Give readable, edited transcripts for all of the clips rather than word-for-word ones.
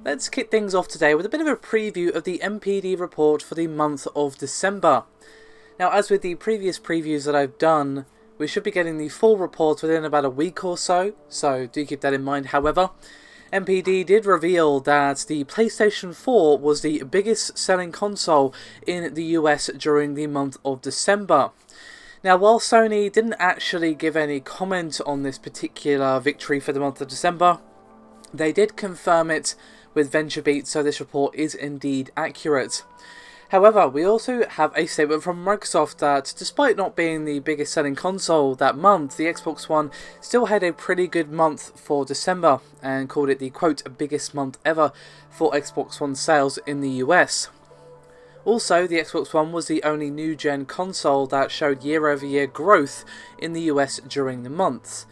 Let's kick things off today with a bit of a preview of the NPD report for the month of December. Now, as with the previous previews that I've done, we should be getting the full report within about a week or so do keep that in mind. However, NPD did reveal that the PlayStation 4 was the biggest selling console in the US during the month of December. Now, while Sony didn't actually give any comment on this particular victory for the month of December, they did confirm it with VentureBeat, so this report is indeed accurate. However, we also have a statement from Microsoft that despite not being the biggest selling console that month, the Xbox One still had a pretty good month for December and called it the quote biggest month ever for Xbox One sales in the US. Also, the Xbox One was the only new gen console that showed year-over-year growth in the US during the month.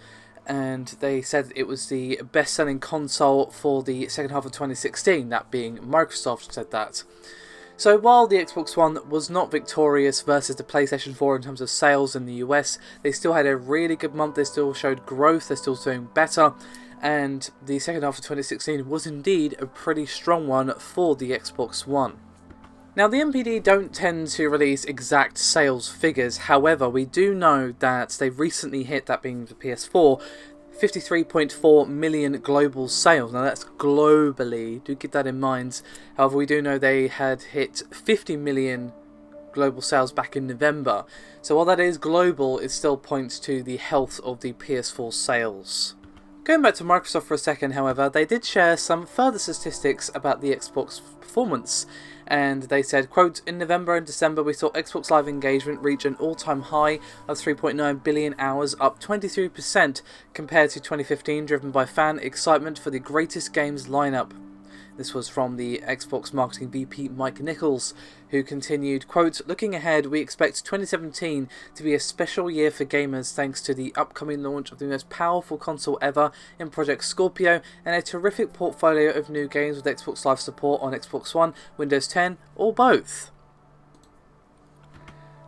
And they said it was the best-selling console for the second half of 2016, that being Microsoft said that. So while the Xbox One was not victorious versus the PlayStation 4 in terms of sales in the US, they still had a really good month, they still showed growth, they're still doing better, and the second half of 2016 was indeed a pretty strong one for the Xbox One. Now, the NPD don't tend to release exact sales figures, however, we do know that they've recently hit, that being the PS4, 53.4 million global sales. Now, that's globally, do keep that in mind. However, we do know they had hit 50 million global sales back in November. So while that is global, it still points to the health of the PS4 sales. Going back to Microsoft for a second, however, they did share some further statistics about the Xbox performance. And they said, quote, in November and December we saw Xbox Live engagement reach an all-time high of 3.9 billion hours, up 23% compared to 2015, driven by fan excitement for the greatest games lineup. This was from the Xbox marketing VP Mike Nichols, who continued, quote, looking ahead, we expect 2017 to be a special year for gamers thanks to the upcoming launch of the most powerful console ever in Project Scorpio and a terrific portfolio of new games with Xbox Live support on Xbox One, Windows 10, or both.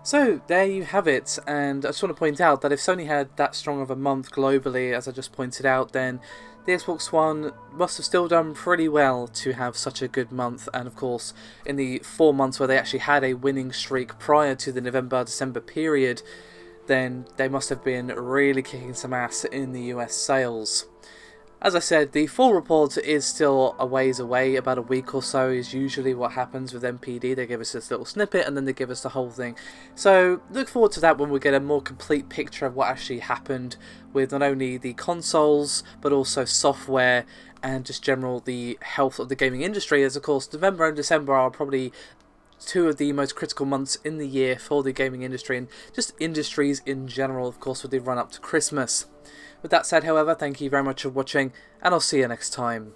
So, there you have it, and I just want to point out that if Sony had that strong of a month globally, as I just pointed out, then the Xbox One must have still done pretty well to have such a good month, and of course, in the 4 months where they actually had a winning streak prior to the November-December period, then they must have been really kicking some ass in the US sales. As I said, the full report is still a ways away, about a week or so is usually what happens with NPD. They give us this little snippet and then they give us the whole thing. So look forward to that when we get a more complete picture of what actually happened with not only the consoles, but also software and just general the health of the gaming industry, as of course November and December are probably two of the most critical months in the year for the gaming industry and just industries in general, of course, with the run up to Christmas. With that said, however, thank you very much for watching, and I'll see you next time.